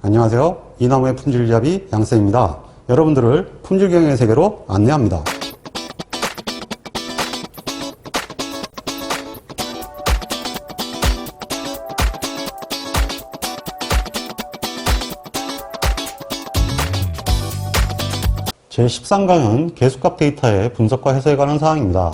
안녕하세요. 이나무의 품질잡이 양쌤입니다. 여러분들을 품질경영의 세계로 안내합니다. 제13강은 계수값 데이터의 분석과 해석에 관한 사항입니다.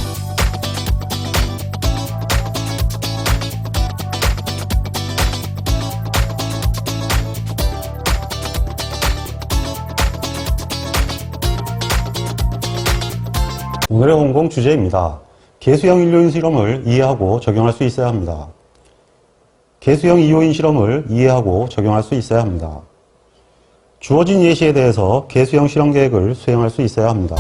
오늘의 공공 주제입니다. 계수형 일요인 실험을 이해하고 적용할 수 있어야 합니다. 계수형 이요인 실험을 이해하고 적용할 수 있어야 합니다. 주어진 예시에 대해서 계수형 실험 계획을 수행할 수 있어야 합니다.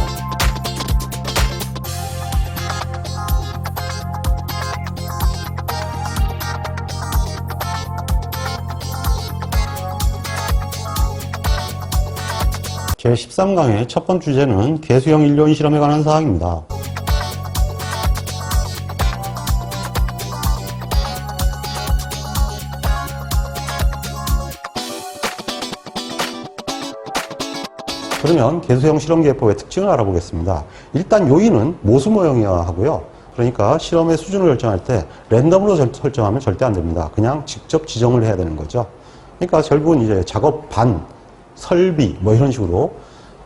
제13강의 첫 번째 주제는 계수형 일요인 실험에 관한 사항입니다. 그러면 계수형 실험계획법의 특징을 알아보겠습니다. 일단 요인은 모수 모형이어야 하고요. 그러니까 실험의 수준을 결정할 때 랜덤으로 설정하면 절대 안 됩니다. 그냥 직접 지정을 해야 되는 거죠. 그러니까 결국은 이제 작업 반, 설비 뭐 이런 식으로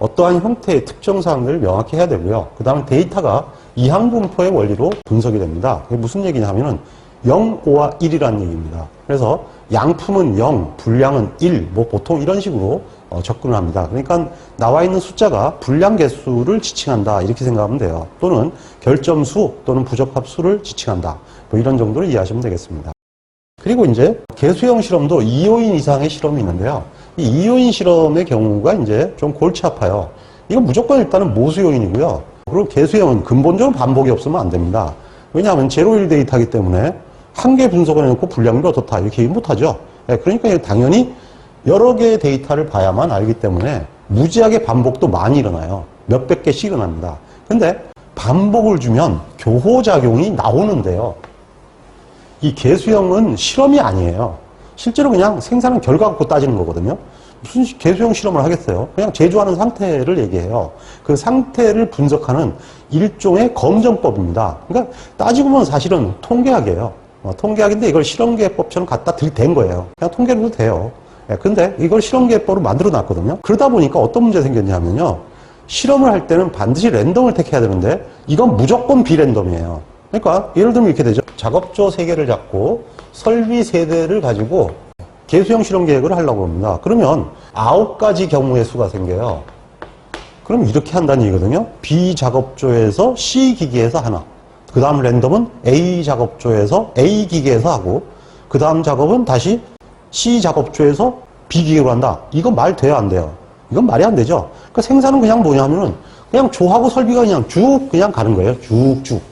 어떠한 형태의 특정 사항들을 명확히 해야 되고요. 그 다음에 데이터가 이항분포의 원리로 분석이 됩니다. 그게 무슨 얘기냐 하면은 0, 5와 1이라는 얘기입니다. 그래서 양품은 0, 분량은 1, 뭐 보통 이런 식으로 접근을 합니다. 그러니까 나와 있는 숫자가 분량 개수를 지칭한다 이렇게 생각하면 돼요. 또는 결점수 또는 부적합수를 지칭한다. 뭐 이런 정도로 이해하시면 되겠습니다. 그리고 이제 계수형 실험도 2요인 이상의 실험이 있는데요. 이 2요인 실험의 경우가 이제 좀 골치 아파요. 이건 무조건 일단은 모수 요인이고요. 그리고 계수형은 근본적으로 반복이 없으면 안 됩니다. 왜냐하면 제로1 데이터이기 때문에 한 개 분석을 해놓고 분량도 어떻다 이렇게 얘기 못하죠. 그러니까 당연히 여러 개의 데이터를 봐야만 알기 때문에 무지하게 반복도 많이 일어나요. 몇백 개씩 일어납니다. 근데 반복을 주면 교호작용이 나오는데요. 이 계수형은 실험이 아니에요. 실제로 그냥 생산한 결과 갖고 따지는 거거든요. 무슨 계수형 실험을 하겠어요? 그냥 제조하는 상태를 얘기해요. 그 상태를 분석하는 일종의 검정법입니다. 그러니까 따지고 보면 사실은 통계학이에요. 통계학인데 이걸 실험계획법처럼 갖다 들이댄 거예요. 그냥 통계로 해도 돼요. 근데 이걸 실험계획법으로 만들어 놨거든요. 그러다 보니까 어떤 문제가 생겼냐면요. 실험을 할 때는 반드시 랜덤을 택해야 되는데 이건 무조건 비랜덤이에요. 그러니까 예를 들면 이렇게 되죠. 작업조 3개를 잡고 설비 3대를 가지고 계수형 실험 계획을 하려고 합니다. 그러면 9가지 경우의 수가 생겨요. 그럼 이렇게 한다는 얘기거든요. B 작업조에서 C 기계에서 하나. 그 다음 랜덤은 A 작업조에서 A 기계에서 하고 그 다음 작업은 다시 C 작업조에서 B 기계로 한다. 이건 말 돼요, 안 돼요? 이건 말이 안 되죠. 그러니까 생산은 그냥 뭐냐면은 그냥 조하고 설비가 그냥 쭉 그냥 가는 거예요. 쭉쭉.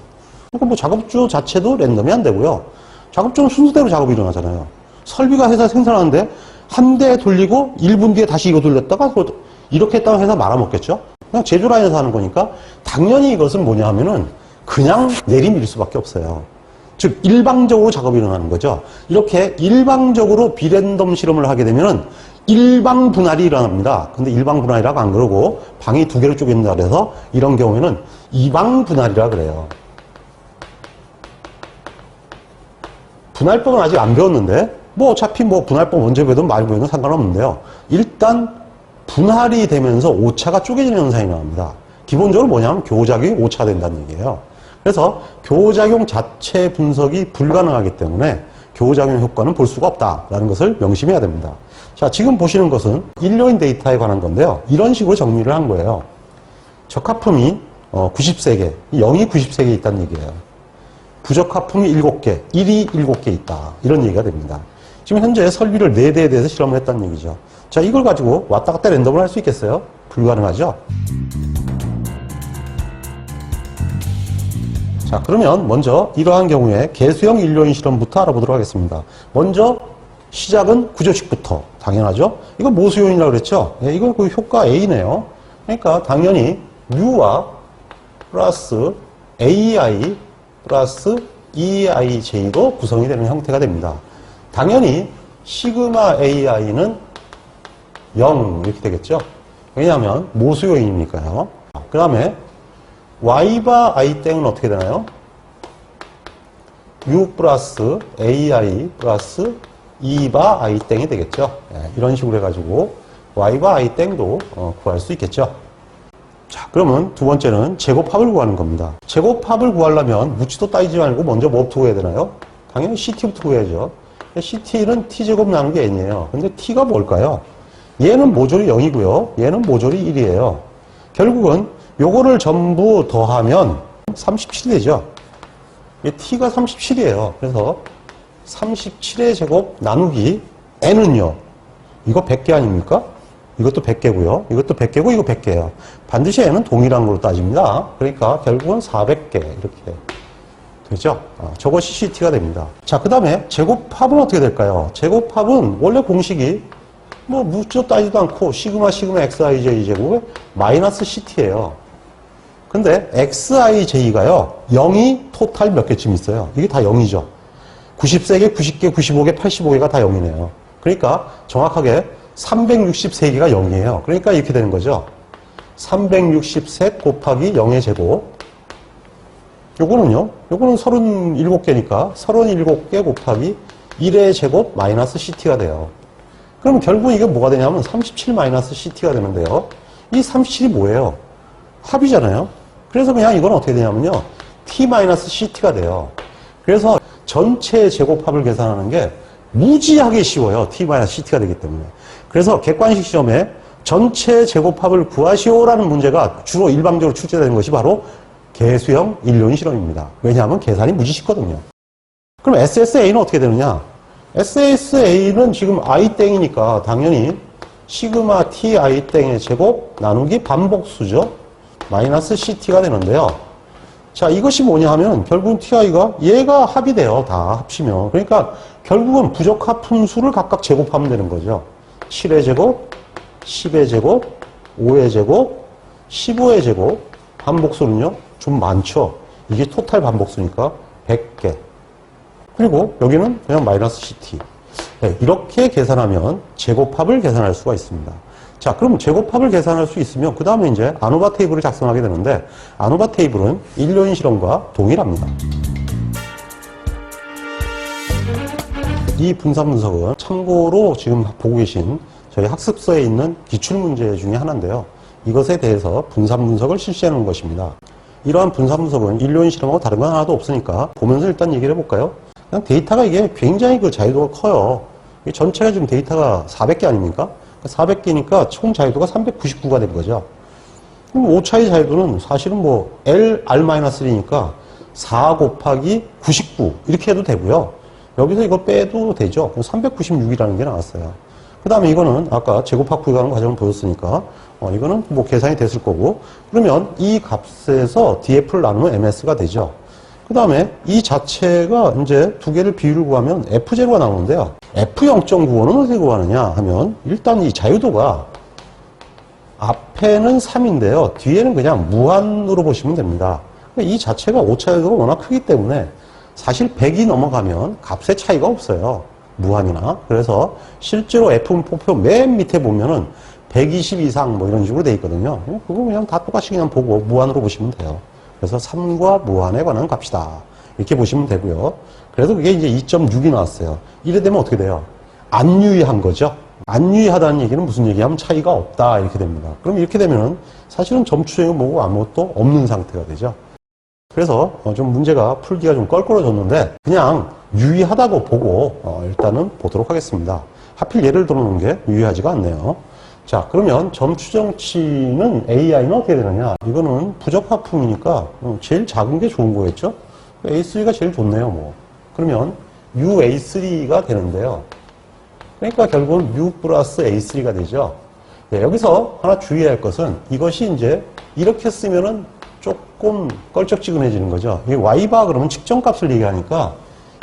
그러니까 뭐 작업조 자체도 랜덤이 안 되고요. 작업조는 순서대로 작업이 일어나잖아요. 설비가 회사 생산하는데 한 대 돌리고 1분 뒤에 다시 이거 돌렸다가 이렇게 했다가 회사 말아먹겠죠. 그냥 제조 라인에서 하는 거니까 당연히 이것은 뭐냐 하면은 그냥 내리밀 수밖에 없어요. 즉 일방적으로 작업이 일어나는 거죠. 이렇게 일방적으로 비랜덤 실험을 하게 되면은 일방 분할이 일어납니다. 근데 일방 분할이라고 안 그러고 방이 2개로 쪼갠다 그래서 이런 경우에는 이방 분할이라 그래요. 분할법은 아직 안 배웠는데 뭐 어차피 뭐 분할법 언제 배우든 많이 배우든 상관없는데요. 일단 분할이 되면서 오차가 쪼개지는 현상이 나옵니다. 기본적으로 뭐냐면 교호작용이 오차된다는 얘기예요. 그래서 교호작용 자체 분석이 불가능하기 때문에 교호작용 효과는 볼 수가 없다라는 것을 명심해야 됩니다. 자, 지금 보시는 것은 일요인 데이터에 관한 건데요. 이런 식으로 정리를 한 거예요. 적합품이 93개, 0이 93개 있다는 얘기예요. 부적합품이 7개, 1이 7개 있다. 이런 얘기가 됩니다. 지금 현재 설비를 4대에 대해서 실험을 했다는 얘기죠. 자, 이걸 가지고 왔다 갔다 랜덤을 할 수 있겠어요? 불가능하죠? 자, 그러면 먼저 이러한 경우에 계수형 일요인 실험부터 알아보도록 하겠습니다. 먼저 시작은 구조식부터 당연하죠. 이거 모수 요인이라고 그랬죠. 이거 그 효과 A네요. 그러니까 당연히 U와 플러스 AI 플러스 EIJ로 구성이 되는 형태가 됩니다. 당연히 시그마 AI는 0 이렇게 되겠죠. 왜냐하면 모수 요인이니까요. 그 다음에 y바 i땡은 어떻게 되나요? u 플러스 ai 플러스 2바 i땡이 되겠죠. 이런 식으로 해가지고 y바 i땡도 구할 수 있겠죠. 자, 그러면 두 번째는 제곱합을 구하는 겁니다. 제곱합을 구하려면 묻지도 따지지 말고 먼저 뭐부터 구해야 되나요? 당연히 CT부터 구해야죠. CT는 T제곱 나누기 N이에요. 근데 T가 뭘까요? 얘는 모조리 0이고요. 얘는 모조리 1이에요. 결국은 요거를 전부 더하면 37이 되죠. T가 37이에요. 그래서 37의 제곱 나누기 N은요. 이거 100개 아닙니까? 이것도 100개고요. 이것도 100개고 이거 100개예요. 반드시 N은 동일한 걸로 따집니다. 그러니까 결국은 400개 이렇게 되죠. 저것이 CT가 됩니다. 자, 그 다음에 제곱합은 어떻게 될까요? 제곱합은 원래 공식이 뭐 묻지도 따지도 않고 시그마 xij 제곱에 마이너스 CT예요. 근데 xij가요 0이 토탈 몇 개쯤 있어요. 이게 다 0이죠. 90개, 90개, 95개, 85개가 다 0이네요. 그러니까 정확하게 363개가 0이에요. 그러니까 이렇게 되는 거죠. 363 곱하기 0의 제곱. 요거는요. 요거는 37개니까 37개 곱하기 1의 제곱 마이너스 CT가 돼요. 그럼 결국 이게 뭐가 되냐면 37 마이너스 CT가 되는데요. 이 37이 뭐예요? 합이잖아요. 그래서 그냥 이건 어떻게 되냐면요. T 마이너스 CT가 돼요. 그래서 전체 제곱합을 계산하는 게 무지하게 쉬워요. T 마이너스 CT가 되기 때문에. 그래서 객관식 시험에 전체 제곱합을 구하시오라는 문제가 주로 일방적으로 출제되는 것이 바로 개수형 일륜 실험입니다. 왜냐하면 계산이 무지 쉽거든요. 그럼 SSA는 어떻게 되느냐? SSA는 지금 i땡이니까 당연히 시그마 t i땡의 제곱 나누기 반복수죠. 마이너스 CT가 되는데요. 자, 이것이 뭐냐 하면 결국은 TI가 얘가 합이 돼요. 다 합치면. 그러니까 결국은 부적합 분수를 각각 제곱하면 되는 거죠. 7의 제곱, 10의 제곱, 5의 제곱, 15의 제곱. 반복수는요, 좀 많죠. 이게 토탈 반복수니까 100개. 그리고 여기는 그냥 마이너스 CT. 네, 이렇게 계산하면 제곱합을 계산할 수가 있습니다. 자, 그럼 제곱합을 계산할 수 있으면 그 다음에 이제 아노바 테이블을 작성하게 되는데 아노바 테이블은 일륜 실험과 동일합니다. 이 분산 분석은 참고로 지금 보고 계신 저희 학습서에 있는 기출문제 중에 하나인데요. 이것에 대해서 분산 분석을 실시하는 것입니다. 이러한 분산 분석은 일륜 실험하고 다른 건 하나도 없으니까 보면서 일단 얘기를 해볼까요? 그냥 데이터가 이게 굉장히 그 자유도가 커요. 전체가 지금 데이터가 400개 아닙니까? 400개니까 총 자유도가 399가 된 거죠. 그럼 오차의 자유도는 사실은 뭐 L, R-1이니까 4 곱하기 99 이렇게 해도 되고요. 여기서 이거 빼도 되죠. 396이라는 게 나왔어요. 그 다음에 이거는 아까 제곱합 구하는 과정을 보였으니까 이거는 뭐 계산이 됐을 거고 그러면 이 값에서 DF를 나누면 MS가 되죠. 그 다음에 이 자체가 이제 두 개를 비율을 구하면 F0가 나오는데요. F0.95는 어떻게 구하느냐 하면 일단 이 자유도가 앞에는 3인데요. 뒤에는 그냥 무한으로 보시면 됩니다. 이 자체가 오차율도가 워낙 크기 때문에 사실 100이 넘어가면 값의 차이가 없어요. 무한이나. 그래서 실제로 F0표 맨 밑에 보면은 120 이상 뭐 이런 식으로 돼 있거든요. 그거 그냥 다 똑같이 그냥 보고 무한으로 보시면 돼요. 그래서 3과 무한에 관한 값이다. 이렇게 보시면 되고요. 그래서 그게 이제 2.6이 나왔어요. 이래 되면 어떻게 돼요? 안 유의한 거죠. 안 유의하다는 얘기는 무슨 얘기하면 차이가 없다. 이렇게 됩니다. 그럼 이렇게 되면은 사실은 점추적이고 뭐고 아무것도 없는 상태가 되죠. 그래서 좀 문제가 풀기가 좀 껄끄러졌는데 그냥 유의하다고 보고 일단은 보도록 하겠습니다. 하필 예를 들어놓은 게 유의하지가 않네요. 자, 그러면 점 추정치는 AI는 어떻게 되느냐? 이거는 부적합품이니까 제일 작은 게 좋은 거겠죠? A3가 제일 좋네요, 뭐. 그러면 UA3가 되는데요. 그러니까 결국은 U 플러스 A3가 되죠. 네, 여기서 하나 주의해야 할 것은 이것이 이제 이렇게 쓰면은 조금 껄쩍지근해지는 거죠. 이 Y바 그러면 측정값을 얘기하니까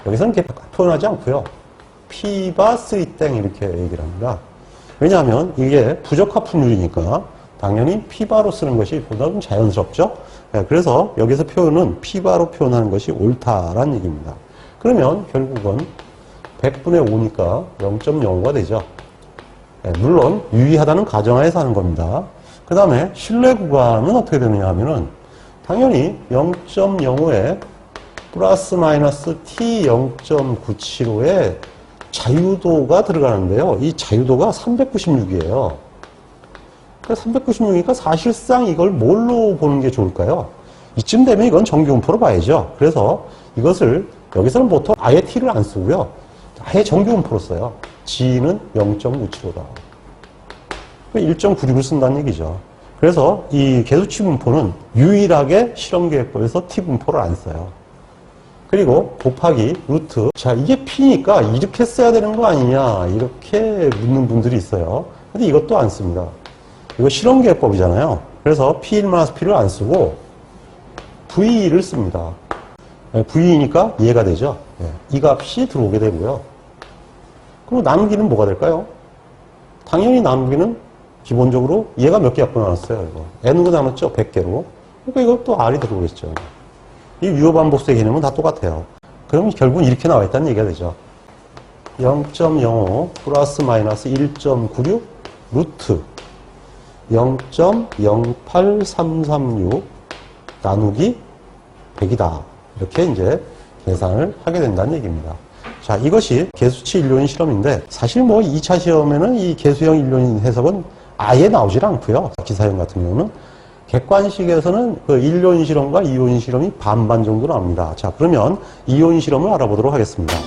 여기서는 이렇게 표현하지 않고요. P바 3땡 이렇게 얘기를 합니다. 왜냐하면 이게 부적합분율이니까 당연히 P바로 쓰는 것이 보다 좀 자연스럽죠. 네, 그래서 여기서 표현은 P바로 표현하는 것이 옳다라는 얘기입니다. 그러면 결국은 100분의 5니까 0.05가 되죠. 물론 유의하다는 가정하에서 하는 겁니다. 그 다음에 신뢰 구간은 어떻게 되느냐 하면은 당연히 0.05에 플러스 마이너스 t 0.975에 자유도가 들어가는데요. 이 자유도가 396이에요. 396이니까 사실상 이걸 뭘로 보는 게 좋을까요? 이쯤 되면 이건 정규분포로 봐야죠. 그래서 이것을 여기서는 보통 아예 t를 안 쓰고요. 아예 정규분포로 써요. g는 0.975다. 1.96을 쓴다는 얘기죠. 그래서 이 개수치 분포는 유일하게 실험계획법에서 t분포를 안 써요. 그리고 곱하기 루트. 자, 이게 p니까 이렇게 써야 되는 거 아니냐 이렇게 묻는 분들이 있어요. 근데 이것도 안 씁니다. 이거 실험계획법이잖아요. 그래서 p1-p를 안 쓰고 v를 씁니다. v니까 얘가 되죠. 이 값이 들어오게 되고요. 그럼 나누기는 뭐가 될까요? 당연히 나누기는 기본적으로 얘가 몇 개 갖고 나왔어요. 이거 n으로 나눴죠. 100개로. 그러니까 이것도 r이 들어오겠죠. 이 유효반복수의 개념은 다 똑같아요. 그러면 결국은 이렇게 나와 있다는 얘기가 되죠. 0.05 플러스 마이너스 1.96 루트 0.08336 나누기 100이다. 이렇게 이제 계산을 하게 된다는 얘기입니다. 자, 이것이 개수치 일료인 실험인데 사실 뭐 2차 시험에는 이 개수형 일료인 해석은 아예 나오질 않고요. 기사형 같은 경우는 객관식에서는 그 1요인 실험과 2요인 실험이 반반 정도 나옵니다. 자, 그러면 2요인 실험을 알아보도록 하겠습니다.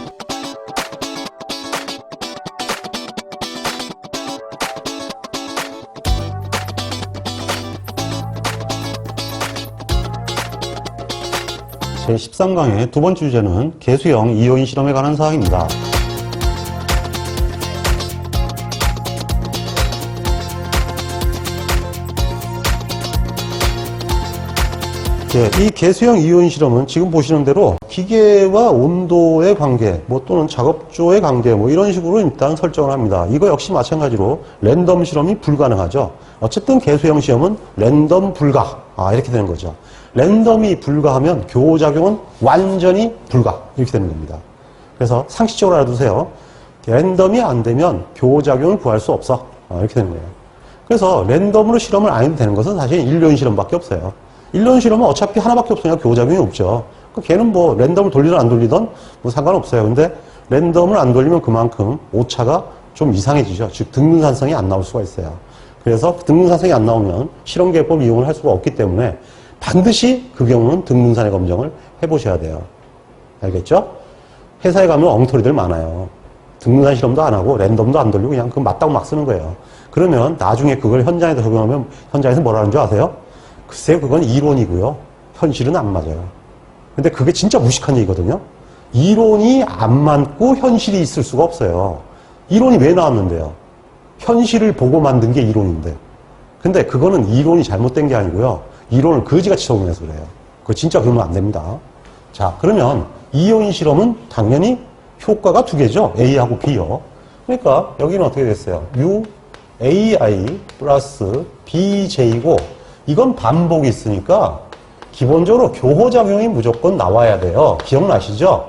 제13강의 두 번째 주제는 개수형 2요인 실험에 관한 사항입니다. 이 개수형 2요인 실험은 지금 보시는 대로 기계와 온도의 관계, 또는 작업조의 관계, 이런 식으로 일단 설정을 합니다. 이거 역시 마찬가지로 랜덤 실험이 불가능하죠. 어쨌든 개수형 시험은 랜덤 불가. 이렇게 되는 거죠. 랜덤이 불가하면 교호작용은 완전히 불가. 이렇게 되는 겁니다. 그래서 상식적으로 알아두세요. 랜덤이 안 되면 교호작용을 구할 수 없어. 이렇게 되는 거예요. 그래서 랜덤으로 실험을 안 해도 되는 것은 사실 1요인 실험밖에 없어요. 1년 실험은 어차피 하나밖에 없으니까 교호작용이 없죠. 걔는 랜덤을 돌리든 안 돌리든 상관없어요. 근데 랜덤을 안 돌리면 그만큼 오차가 좀 이상해지죠. 즉 등분산성이 안 나올 수가 있어요. 그래서 등분산성이 안 나오면 실험계획법 이용을 할 수가 없기 때문에 반드시 그 경우는 등분산의 검정을 해보셔야 돼요. 알겠죠? 회사에 가면 엉터리들 많아요. 등분산 실험도 안 하고 랜덤도 안 돌리고 그냥 맞다고 막 쓰는 거예요. 그러면 나중에 그걸 현장에서 적용하면 현장에서 뭐라는 줄 아세요? 글쎄요, 그건 이론이고요. 현실은 안 맞아요. 근데 그게 진짜 무식한 얘기거든요. 이론이 안 맞고 현실이 있을 수가 없어요. 이론이 왜 나왔는데요? 현실을 보고 만든 게 이론인데. 근데 그거는 이론이 잘못된 게 아니고요. 이론을 거지같이 적용해서 그래요. 그거 진짜 그러면 안 됩니다. 자, 그러면 이요인 실험은 당연히 효과가 두 개죠. A하고 B요. 그러니까 여기는 어떻게 됐어요? U, AI 플러스 BJ고 이건 반복이 있으니까 기본적으로 교호작용이 무조건 나와야 돼요. 기억나시죠?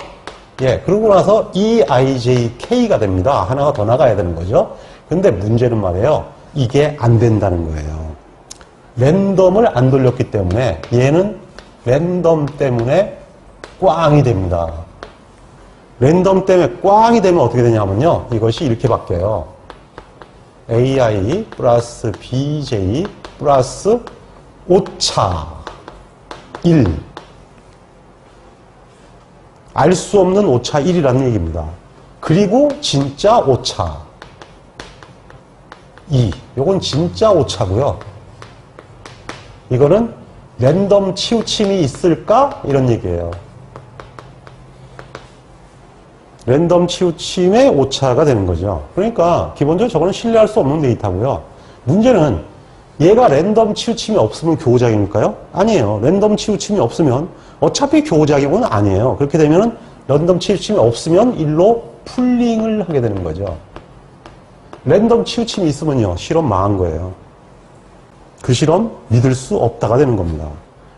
그러고 나서 EIJK가 됩니다. 하나가 더 나가야 되는 거죠. 근데 문제는 말이에요. 이게 안 된다는 거예요. 랜덤을 안 돌렸기 때문에 얘는 랜덤 때문에 꽝이 됩니다. 랜덤 때문에 꽝이 되면 어떻게 되냐면요. 이것이 이렇게 바뀌어요. AI 플러스 BJ 플러스 오차 1. 알 수 없는 오차 1이라는 얘기입니다. 그리고 진짜 오차 2. 요건 진짜 오차고요. 이거는 랜덤 치우침이 있을까? 이런 얘기예요. 랜덤 치우침의 오차가 되는 거죠. 그러니까 기본적으로 저거는 신뢰할 수 없는 데이터고요. 문제는 얘가 랜덤 치우침이 없으면 교호작용일까요? 아니에요. 랜덤 치우침이 없으면 어차피 교호작용은 아니에요. 그렇게 되면 랜덤 치우침이 없으면 일로 풀링을 하게 되는 거죠. 랜덤 치우침이 있으면요. 실험 망한 거예요. 그 실험 믿을 수 없다가 되는 겁니다.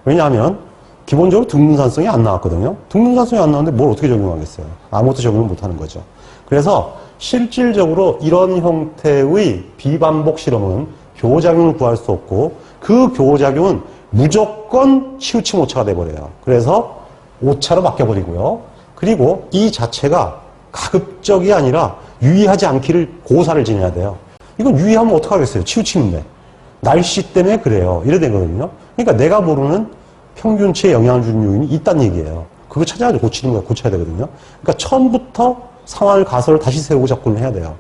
왜냐하면 기본적으로 등분산성이 안 나왔거든요. 등분산성이 안 나왔는데 뭘 어떻게 적용하겠어요? 아무것도 적용을 못하는 거죠. 그래서 실질적으로 이런 형태의 비반복 실험은 교호작용을 구할 수 없고 그 교호작용은 무조건 치우침 오차가 돼버려요. 그래서 오차로 바뀌어버리고요. 그리고 이 자체가 가급적이 아니라 유의하지 않기를 고사를 지내야 돼요. 이건 유의하면 어떡하겠어요? 치우침인데. 날씨 때문에 그래요. 이래 되거든요. 그러니까 내가 모르는 평균치에 영향을 주는 요인이 있다는 얘기예요. 그거 찾아가지고 고치는 거야. 고쳐야 되거든요. 그러니까 처음부터 상황을 가설을 다시 세우고 접근을 해야 돼요.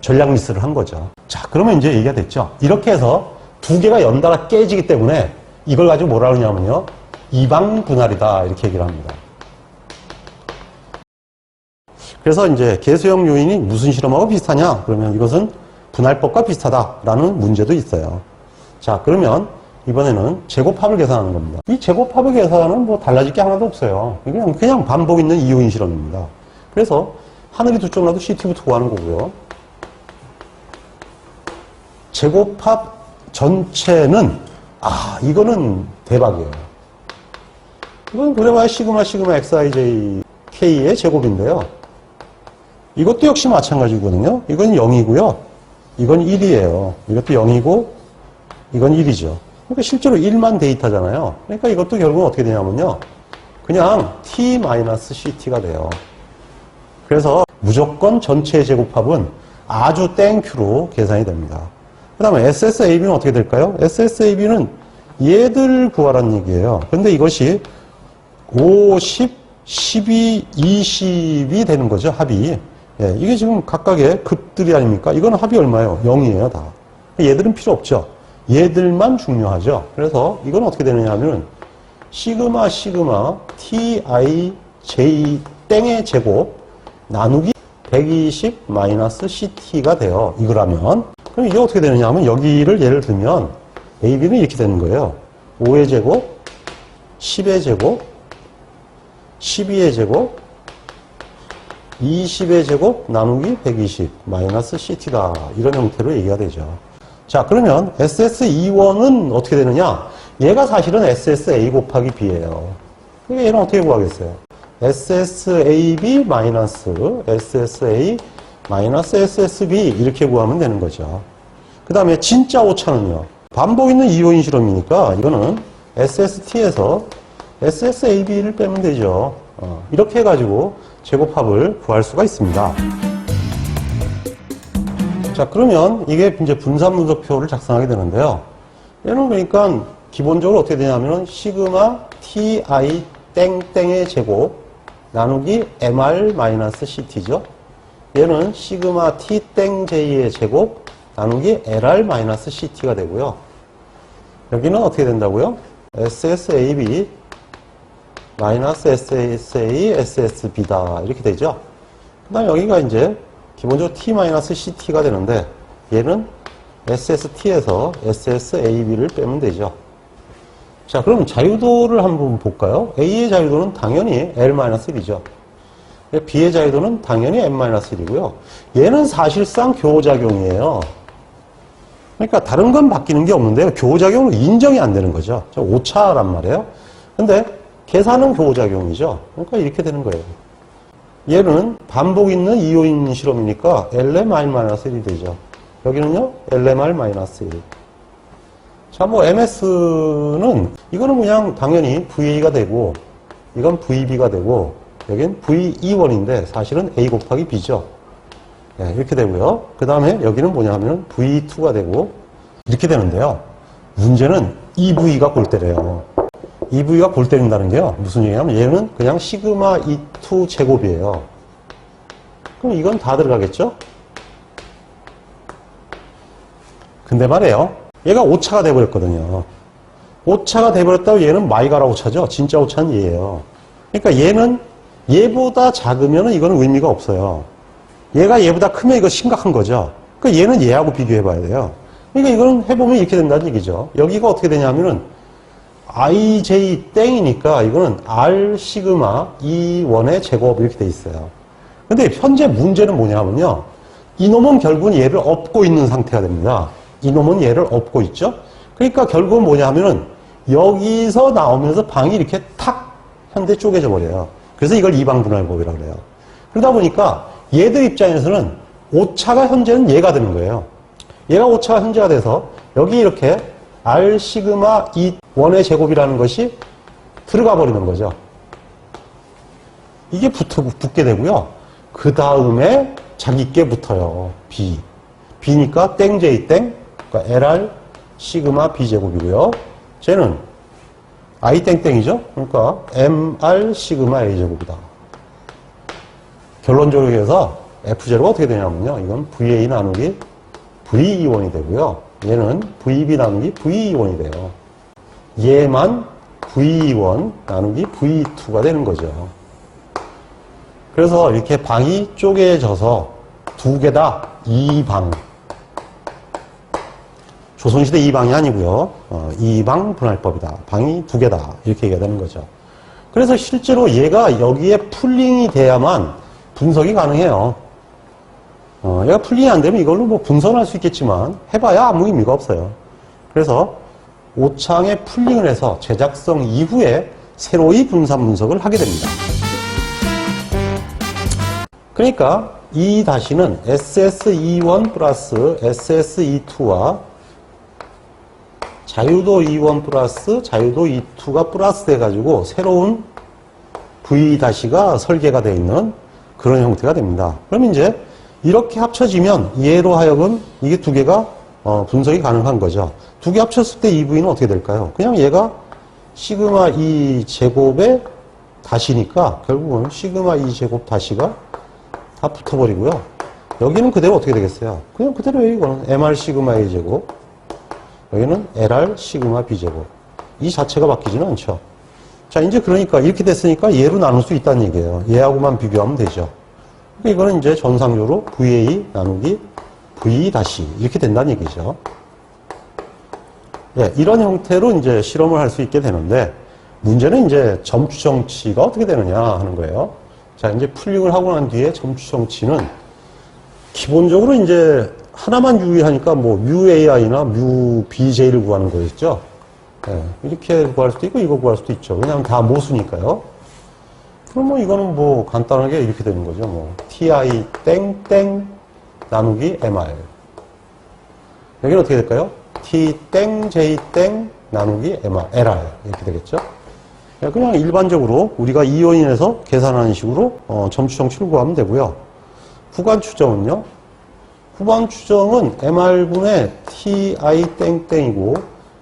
전략 미스를 한 거죠. 자, 그러면 이제 얘기가 됐죠. 이렇게 해서 두 개가 연달아 깨지기 때문에 이걸 가지고 뭐라 그러냐면요. 이방 분할이다. 이렇게 얘기를 합니다. 그래서 이제 개수형 요인이 무슨 실험하고 비슷하냐? 그러면 이것은 분할법과 비슷하다라는 문제도 있어요. 자, 그러면 이번에는 제곱합을 계산하는 겁니다. 이 제곱합을 계산은 뭐 달라질 게 하나도 없어요. 그냥 반복 있는 이요인 실험입니다. 그래서 하늘이 두 쪽 나도 CT부터 구하는 거고요. 제곱합 전체는 이거는 대박이에요. 이건 그래봐야 시그마 xij k의 제곱인데요. 이것도 역시 마찬가지거든요. 이건 0이고요. 이건 1이에요. 이것도 0이고 이건 1이죠. 그러니까 실제로 1만 데이터잖아요. 그러니까 이것도 결국은 어떻게 되냐면요. 그냥 t-ct가 돼요. 그래서 무조건 전체의 제곱합은 아주 땡큐로 계산이 됩니다. 그 다음에 SSAB는 어떻게 될까요? SSAB는 얘들 구하라는 얘기예요. 근데 이것이 5, 10, 12, 20이 되는 거죠, 합이. 예, 이게 지금 각각의 급들이 아닙니까? 이거는 합이 얼마예요? 0이에요, 다. 얘들은 필요 없죠. 얘들만 중요하죠. 그래서 이건 어떻게 되느냐 하면 시그마 ti j 땡의 제곱 나누기 120-ct가 돼요. 이거라면. 그럼 이게 어떻게 되느냐 하면 여기를 예를 들면 AB는 이렇게 되는 거예요. 5의 제곱, 10의 제곱, 12의 제곱, 20의 제곱 나누기 120-ct다. 이런 형태로 얘기가 되죠. 자, 그러면 SSE1은 어떻게 되느냐? 얘가 사실은 SSA 곱하기 B예요. 그러니까 얘는 어떻게 구하겠어요? SSAB 마이너스 SSA 마이너스 SSB 이렇게 구하면 되는 거죠. 그 다음에 진짜 오차는요. 반복 있는 이요인 실험이니까 이거는 SST에서 SSAB를 빼면 되죠. 이렇게 해가지고 제곱합을 구할 수가 있습니다. 자, 그러면 이게 이제 분산분석표를 작성하게 되는데요. 얘는 그러니까 기본적으로 어떻게 되냐면은 시그마 ti 땡땡의 제곱 나누기 mr-ct죠. 얘는 시그마 t 땡 j의 제곱 나누기 lr-ct가 되고요. 여기는 어떻게 된다고요? ssab 마이너스 ssa ssb다 이렇게 되죠. 그 다음 여기가 이제 기본적으로 t-ct가 되는데 얘는 SST에서 SSAB를 빼면 되죠. 자, 그럼 자유도를 한번 볼까요? A의 자유도는 당연히 L-1이죠. B의 자유도는 당연히 M-1이고요. 얘는 사실상 교호작용이에요. 그러니까 다른 건 바뀌는 게 없는데요. 교호작용은 인정이 안 되는 거죠. 오차란 말이에요. 근데 계산은 교호작용이죠. 그러니까 이렇게 되는 거예요. 얘는 반복 있는 이요인 실험이니까 LM-1이 되죠. 여기는요, LMR-1. 자, 뭐, MS는, 이거는 그냥 당연히 VA가 되고, 이건 VB가 되고, 여긴 VE1인데, 사실은 A 곱하기 B죠. 네, 이렇게 되고요. 그 다음에 여기는 뭐냐 하면 V2가 되고, 이렇게 되는데요. 문제는 EV가 골 때려요. EV가 골 때린다는 게요. 무슨 얘기냐면, 얘는 그냥 시그마 E2 제곱이에요. 그럼 이건 다 들어가겠죠? 근데 말이에요. 얘가 오차가 돼버렸거든요. 오차가 돼버렸다고 얘는 마이가라 오차죠. 진짜 오차는 얘예요. 그러니까 얘는 얘보다 작으면 이거는 의미가 없어요. 얘가 얘보다 크면 이거 심각한 거죠. 그러니까 얘는 얘하고 비교해봐야 돼요. 그러니까 이거는 해보면 이렇게 된다는 얘기죠. 여기가 어떻게 되냐면은 ij 땡이니까 이거는 r 시그마 E1의 제곱 이렇게 돼 있어요. 근데 현재 문제는 뭐냐면요. 이놈은 결국은 얘를 업고 있는 상태가 됩니다. 이놈은 얘를 업고 있죠. 그러니까 결국은 뭐냐 하면은 여기서 나오면서 방이 이렇게 탁 현대 쪼개져 버려요. 그래서 이걸 이방분할법이라고 그래요. 그러다 보니까 얘들 입장에서는 오차가 현재는 얘가 되는 거예요. 얘가 오차가 현재가 돼서 여기 이렇게 R 시그마 E 1의 제곱이라는 것이 들어가 버리는 거죠. 이게 붙게 되고요. 그 다음에 자기께 붙어요. B. B니까 땡 J 땡. 그러니까 LR 시그마 B 제곱이고요. 쟤는 I 땡땡이죠. 그러니까 MR 시그마 A 제곱이다. 결론적으로 해서 F0가 어떻게 되냐면요. 이건 VA 나누기 VE1이 되고요. 얘는 VB 나누기 VE1이 돼요. 얘만 VE1 나누기 VE2가 되는 거죠. 그래서 이렇게 방이 쪼개져서 두 개다 2방. 조선시대 2방이 아니고요. 2방 분할법이다. 방이 두 개다. 이렇게 얘기가 되는 거죠. 그래서 실제로 얘가 여기에 풀링이 돼야만 분석이 가능해요. 얘가 풀링이 안 되면 이걸로 뭐 분선할 수 있겠지만 해봐야 아무 의미가 없어요. 그래서 오창에 풀링을 해서 제작성 이후에 새로이 분산 분석을 하게 됩니다. 그러니까 이 다시는 SSE1 플러스 SSE2와 자유도 E1 플러스 자유도 E2가 플러스 돼가지고 새로운 V-가 설계가 되어 있는 그런 형태가 됩니다. 그럼 이제 이렇게 합쳐지면 얘로 하여금 이게 두 개가 분석이 가능한 거죠. 두 개 합쳤을 때 이 V는 어떻게 될까요? 그냥 얘가 시그마 E 제곱의 다시니까 결국은 시그마 E 제곱 다시가 다 붙어버리고요. 여기는 그대로 어떻게 되겠어요? 그냥 그대로예요. 이거는 MR 시그마 A 제곱, 여기는 LR 시그마 B 제곱. 이 자체가 바뀌지는 않죠. 자, 이제 그러니까 이렇게 됐으니까 얘로 나눌 수 있다는 얘기예요. 얘하고만 비교하면 되죠. 이거는 이제 전상적으로 VA 나누기 V 다시 이렇게 된다는 얘기죠. 예, 이런 형태로 이제 실험을 할 수 있게 되는데 문제는 이제 점추정치가 어떻게 되느냐 하는 거예요. 자, 이제 풀링을 하고 난 뒤에 점추정치는 기본적으로 이제 하나만 유의하니까 뭐 뮤AI나 뮤BJ를 구하는 거였죠. 예, 이렇게 구할 수도 있고 이거 구할 수도 있죠. 왜냐하면 다 모수니까요. 그럼 뭐 이거는 뭐 간단하게 이렇게 되는 거죠. 뭐 TI 땡땡 나누기 MR. 여기는 어떻게 될까요? T 땡 J 땡 나누기 LR 이렇게 되겠죠. 그냥 일반적으로 우리가 이원인에서 계산하는 식으로 점추정치를 구하면 되고요. 후관 추정은요. 후반 추정은 MR분의 TI 땡땡이고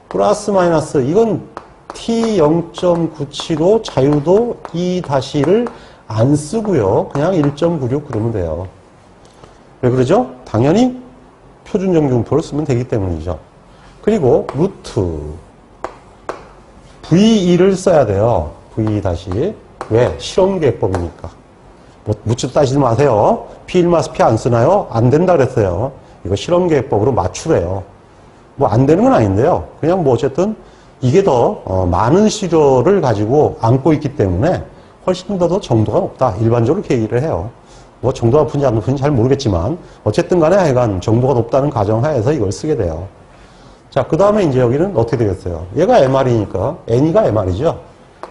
플러스 마이너스 이건 T0.97로 자유도 E 다시를 안 쓰고요. 그냥 1.96 그러면 돼요. 왜 그러죠? 당연히 표준 정규분포를 쓰면 되기 때문이죠. 그리고 루트 V2를 써야 돼요. V 다시. 왜? 실험계획법이니까. 뭐 묻지도 따지지 마세요. P1마스 P 안 쓰나요? 안 된다 그랬어요. 이거 실험계획법으로 맞추래요. 뭐 안 되는 건 아닌데요. 그냥 뭐 어쨌든 이게 더 많은 시료를 가지고 안고 있기 때문에 훨씬 더 정도가 높다. 일반적으로 이렇게 얘기를 해요. 뭐 정도가 높은지 안 높은지 잘 모르겠지만 어쨌든 간에 하여간 정도가 높다는 가정하에서 이걸 쓰게 돼요. 자, 그 다음에 이제 여기는 어떻게 되겠어요? 얘가 MR이니까 N이가 MR이죠.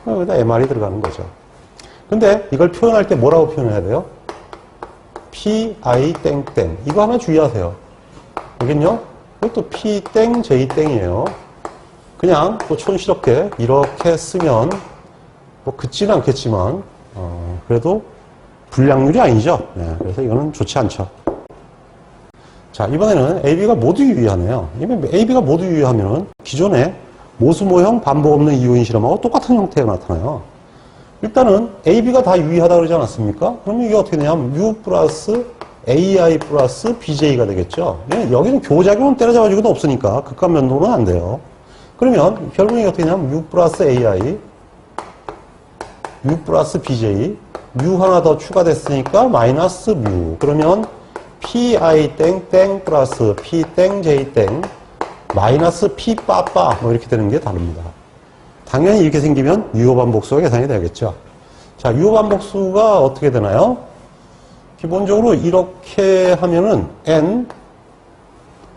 여기다 MR이 들어가는 거죠. 근데 이걸 표현할 때 뭐라고 표현해야 돼요? PI 땡땡. 이거 하나 주의하세요. 여긴요. 이것도 P 땡 J 땡이에요. 그냥 또 촌스럽게 이렇게 쓰면 뭐 긋지는 않겠지만 그래도 불량률이 아니죠. 네, 그래서 이거는 좋지 않죠. 자, 이번에는 AB가 모두 유의하네요. AB가 모두 유의하면은 기존의 모수 모형 반복 없는 이오인 실험하고 똑같은 형태가 나타나요. 일단은 AB가 다 유의하다 그러지 않았습니까? 그럼 이게 어떻게 되냐면 U 플러스 AI 플러스 BJ가 되겠죠. 여기는 교작용은 때려잡아주기도 없으니까 극과 면도는 안 돼요. 그러면 결국에 이게 어떻게 되냐면 U 플러스 AI U 플러스 BJ 뮤 하나 더 추가됐으니까 마이너스 뮤. 그러면 PI 땡땡 플러스 P 땡 J 땡 마이너스 P 빠빠 뭐 이렇게 되는 게 다릅니다. 당연히 이렇게 생기면 유효 반복수가 계산이 되겠죠. 자, 유효 반복수가 어떻게 되나요? 기본적으로 이렇게 하면은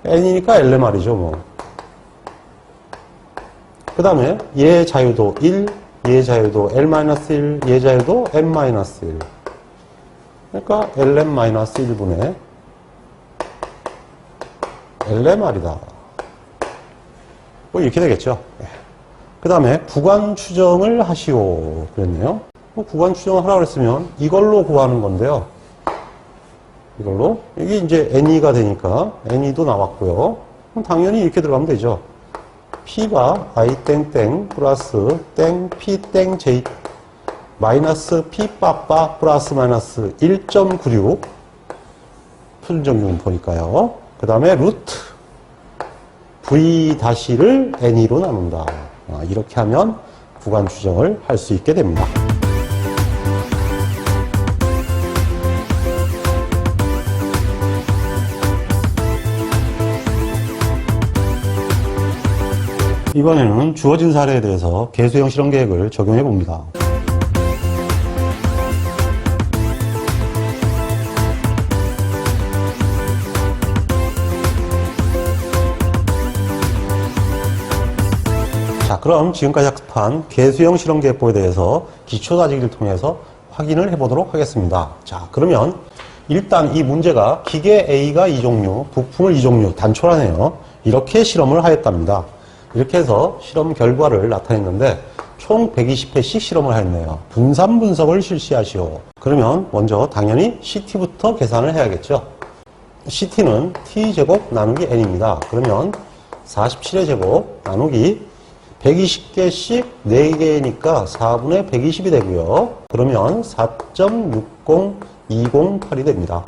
N이니까 LMR이죠, 뭐. 그 다음에 얘 자유도 1, 얘 자유도 L-1, 얘 자유도 M-1. 그러니까 ln-1분의 LMR이다. 뭐 이렇게 되겠죠. 그 다음에 구간 추정을 하시오. 그랬네요. 구간 추정을 하라고 했으면 이걸로 구하는 건데요. 이걸로. 이게 이제 NE가 되니까 NE도 나왔고요. 그럼 당연히 이렇게 들어가면 되죠. P가 I 땡땡 플러스 땡 P 땡 J 마이너스 P 빠빠 플러스 마이너스 1.96 표준정규분포니까요. 그 다음에 루트 V 다시를 NE로 나눈다. 이렇게 하면 구간 추정을 할 수 있게 됩니다. 이번에는 주어진 사례에 대해서 개수형 실험 계획을 적용해 봅니다. 자, 그럼 지금까지 학습한 개수형 실험계획법에 대해서 기초다지기를 통해서 확인을 해보도록 하겠습니다. 자, 그러면 일단 이 문제가 기계 A가 이 종류, 부품을 이 종류, 단초라네요. 이렇게 실험을 하였답니다. 이렇게 해서 실험 결과를 나타냈는데 총 120회씩 실험을 하였네요. 분산 분석을 실시하시오. 그러면 먼저 당연히 CT부터 계산을 해야겠죠. CT는 T제곱 나누기 N입니다. 그러면 47의 제곱 나누기 120개씩 4개니까 4분의 120이 되고요. 그러면 4.60208이 됩니다.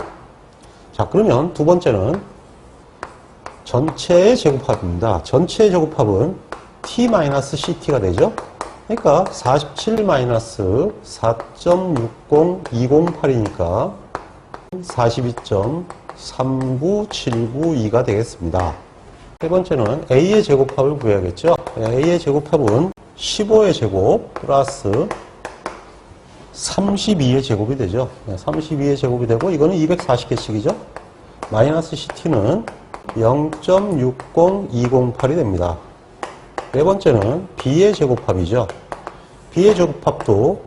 자, 그러면 두 번째는 전체의 제곱합입니다. 전체의 제곱합은 T-CT가 되죠. 그러니까 47-4.60208이니까 42.39792가 되겠습니다. 세 번째는 A의 제곱합을 구해야겠죠. A의 제곱합은 15의 제곱 플러스 32의 제곱이 되죠. 32의 제곱이 되고 이거는 240개씩이죠. 마이너스 CT는 0.60208이 됩니다. 네 번째는 B의 제곱합이죠. B의 제곱합도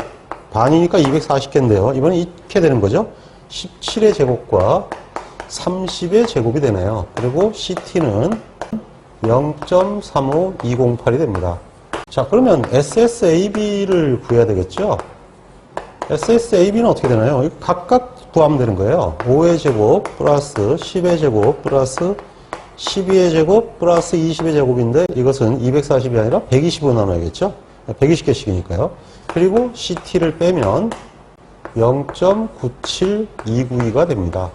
반이니까 240개인데요. 이번엔 이렇게 되는 거죠. 17의 제곱과 30의 제곱이 되네요. 그리고 CT는 0.35208이 됩니다. 자, 그러면 SSAB를 구해야 되겠죠? SSAB는 어떻게 되나요? 이거 각각 구하면 되는 거예요. 5의 제곱 플러스 10의 제곱 플러스 12의 제곱 플러스 20의 제곱인데 이것은 240이 아니라 120으로 나눠야겠죠? 120개씩이니까요. 그리고 CT를 빼면 0.97292가 됩니다.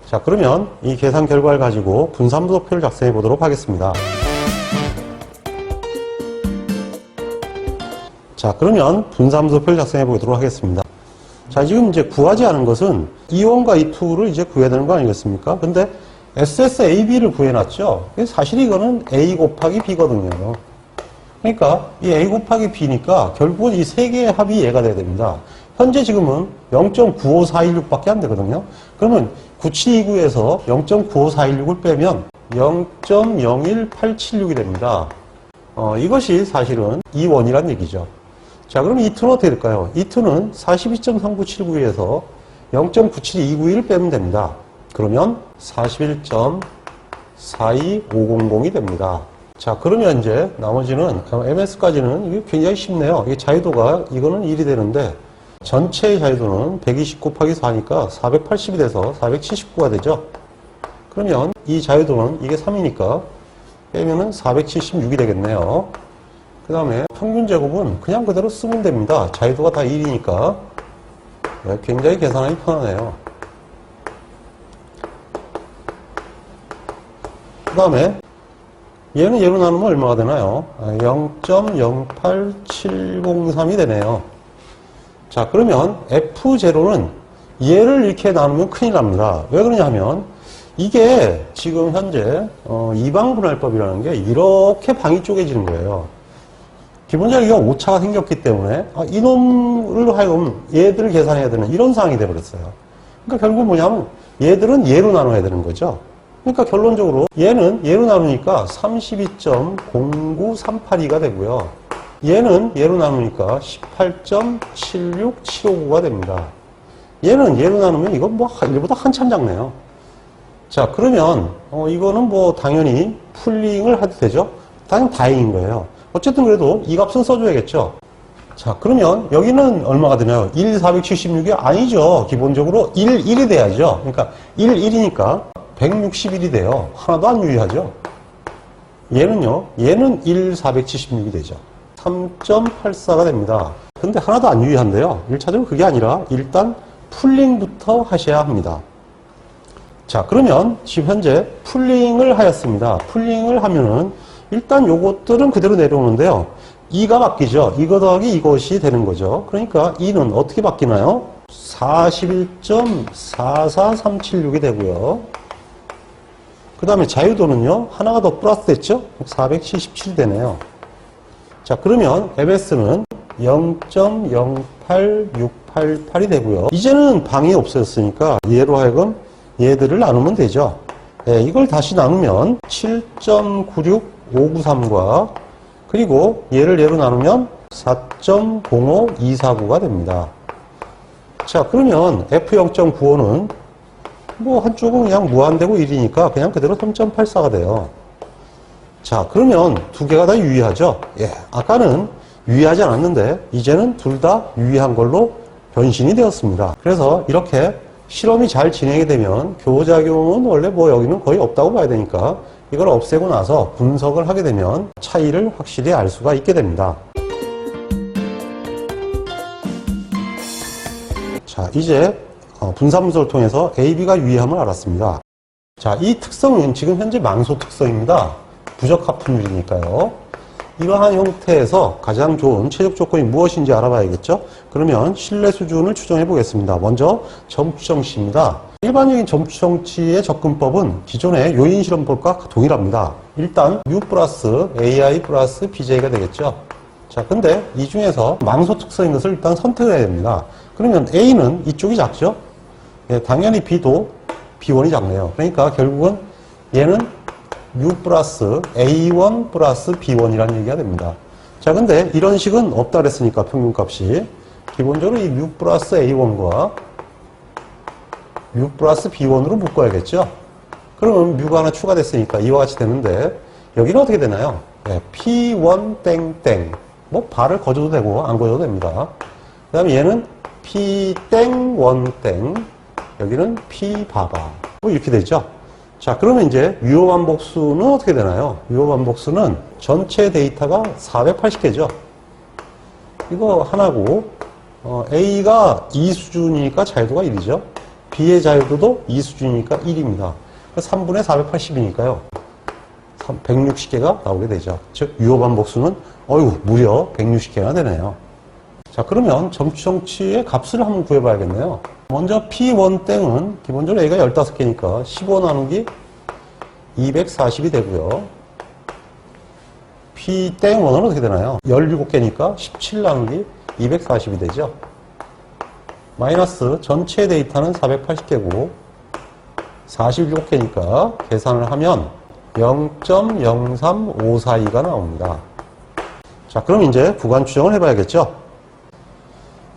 자, 그러면 이 계산 결과를 가지고 분산분석표를 작성해 보도록 하겠습니다. 자, 그러면 분산분석표를 작성해 보도록 하겠습니다. 자, 지금 이제 구하지 않은 것은 E1과 E2를 이제 구해야 되는 거 아니겠습니까? 근데 SSAB를 구해놨죠? 사실 이거는 A 곱하기 B거든요. 그러니까 이 A 곱하기 B니까 결국은 이 세 개의 합이 얘가 돼야 됩니다. 현재 지금은 0.95416밖에 안 되거든요. 그러면 9729에서 0.95416을 빼면 0.01876이 됩니다. 이것이 사실은 E1이란 얘기죠. 자, 그럼 E2는 어떻게 될까요? E2는 42.3979에서 0.97291을 빼면 됩니다. 그러면 41.42500이 됩니다. 자, 그러면 이제 나머지는 MS까지는 이게 굉장히 쉽네요. 이게 자유도가 이거는 1이 되는데 전체의 자유도는 120 곱하기 4니까 480이 돼서 479가 되죠. 그러면 이 자유도는 이게 3이니까 빼면은 476이 되겠네요. 그 다음에 평균 제곱은 그냥 그대로 쓰면 됩니다. 자유도가 다 1이니까 굉장히 계산하기 편하네요. 그 다음에 얘는 얘로 나누면 얼마가 되나요? 0.08703이 되네요. 자, 그러면 F0는 얘를 이렇게 나누면 큰일 납니다. 왜 그러냐 하면 이게 지금 현재 이방분할법이라는 게 이렇게 방이 쪼개지는 거예요. 기본적으로 이거 오차가 생겼기 때문에 이놈을 하여금 얘들을 계산해야 되는 이런 상황이 돼버렸어요. 그러니까 결국 뭐냐면 얘들은 얘로 나눠야 되는 거죠. 그러니까 결론적으로 얘는 얘로 나누니까 32.09382가 되고요. 얘는 얘로 나누니까 18.76759가 됩니다. 얘는 얘로 나누면 이건 뭐 1보다 한참 작네요. 자, 그러면 이거는 뭐 당연히 풀링을 해도 되죠. 당연히 다행인 거예요. 어쨌든 그래도 이 값은 써줘야겠죠. 자, 그러면 여기는 얼마가 되나요? 1,476이 아니죠. 기본적으로 1이 돼야죠. 그러니까 1이니까 161이 돼요. 하나도 안 유의하죠. 얘는요, 얘는 1,476이 되죠. 3.84가 됩니다. 근데 하나도 안 유의한데요. 1차적으로 그게 아니라 일단 풀링부터 하셔야 합니다. 자, 그러면 지금 현재 풀링을 하였습니다. 풀링을 하면은 일단 요것들은 그대로 내려오는데요. 2가 바뀌죠. 이거 더하기 이것이 되는 거죠. 그러니까 2는 어떻게 바뀌나요? 41.44376이 되고요. 그 다음에 자유도는요. 하나가 더 플러스 됐죠? 477이 되네요. 자, 그러면 MS는 0.08688이 되고요. 이제는 방이 없어졌으니까 얘로 하여금 얘들을 나누면 되죠. 네, 이걸 다시 나누면 7.96593과 그리고 얘를 얘로 나누면 4.05249가 됩니다. 자, 그러면 F0.95는 뭐 한쪽은 그냥 무한대고 1이니까 그냥 그대로 3.84가 돼요. 자, 그러면 두 개가 다 유의하죠? 예, 아까는 유의하지 않았는데 이제는 둘 다 유의한 걸로 변신이 되었습니다. 그래서 이렇게 실험이 잘 진행이 되면 교작용은 원래 뭐 여기는 거의 없다고 봐야 되니까 이걸 없애고 나서 분석을 하게 되면 차이를 확실히 알 수가 있게 됩니다. 자, 이제 분사 분석을 통해서 A, B가 유의함을 알았습니다. 자, 이 특성은 지금 현재 망소 특성입니다. 부적합분율이니까요. 이러한 형태에서 가장 좋은 최적 조건이 무엇인지 알아봐야겠죠? 그러면 신뢰 수준을 추정해 보겠습니다. 먼저 점추정치입니다. 일반적인 점추정치의 접근법은 기존의 요인 실험법과 동일합니다. 일단 U 플러스 AI 플러스 BJ가 되겠죠. 자, 근데 이 중에서 망소 특성인 것을 일단 선택을 해야 됩니다. 그러면 A는 이쪽이 작죠? 예, 당연히 B도 B1이 작네요. 그러니까 결국은 얘는 U 플러스 A1 플러스 B1이라는 얘기가 됩니다. 자, 근데 이런 식은 없다 그랬으니까 평균값이 기본적으로 이 U 플러스 A1과 U 플러스 B1으로 묶어야겠죠. 그러면 U가 하나 추가됐으니까 이와 같이 되는데 여기는 어떻게 되나요? 네, P1 땡땡 뭐 바를 거줘도 되고 안 거줘도 됩니다. 그 다음에 얘는 P 땡1 땡 여기는 P 바바 뭐 이렇게 되죠. 자, 그러면 이제 유효 반복수는 어떻게 되나요? 유효 반복수는 전체 데이터가 480개죠. 이거 하나고 A가 2 수준이니까 자유도가 1이죠. B의 자유도도 2 수준이니까 1입니다. 3분의 480이니까요. 160개가 나오게 되죠. 즉 유효 반복수는 무려 160개나 되네요. 자, 그러면 점추정치의 값을 한번 구해봐야겠네요. 먼저 P1 땡은 기본적으로 A가 15개니까 15 나누기 240이 되고요. P 땡1은 어떻게 되나요? 17개니까 17 나누기 240이 되죠. 마이너스 전체 데이터는 480개고 47개니까 계산을 하면 0.03542가 나옵니다. 자, 그럼 이제 구간 추정을 해봐야겠죠.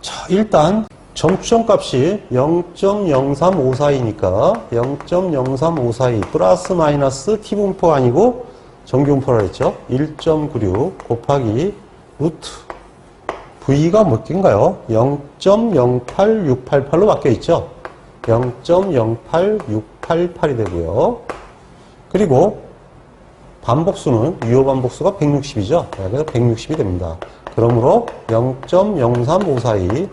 자, 일단 점추정 값이 0.03542니까 0.03542 플러스 마이너스 t분포가 아니고 정규분포라 했죠. 1.96 곱하기 루트 V가 몇 개인가요? 0.08688로 바뀌어 있죠. 0.08688이 되고요. 그리고 반복수는 유효 반복수가 160이죠. 그래서 160이 됩니다. 그러므로 0.03542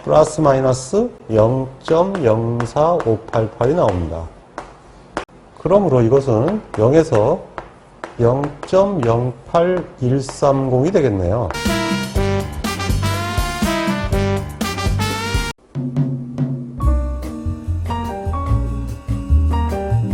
플러스 마이너스 0.04588이 나옵니다. 그러므로 이것은 0에서 0.08130이 되겠네요.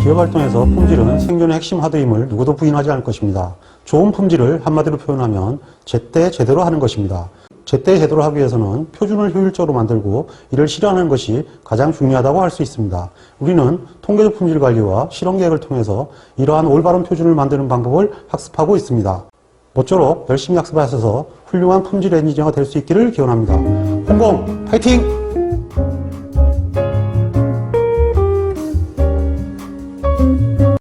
기업활동에서 품질은 생존의 핵심 하드임을 누구도 부인하지 않을 것입니다. 좋은 품질을 한마디로 표현하면 제때 제대로 하는 것입니다. 제때 제대로 하기 위해서는 표준을 효율적으로 만들고 이를 실현하는 것이 가장 중요하다고 할 수 있습니다. 우리는 통계적 품질 관리와 실험 계획을 통해서 이러한 올바른 표준을 만드는 방법을 학습하고 있습니다. 모쪼록 열심히 학습하셔서 훌륭한 품질 엔지니어가 될 수 있기를 기원합니다. 홍공 파이팅!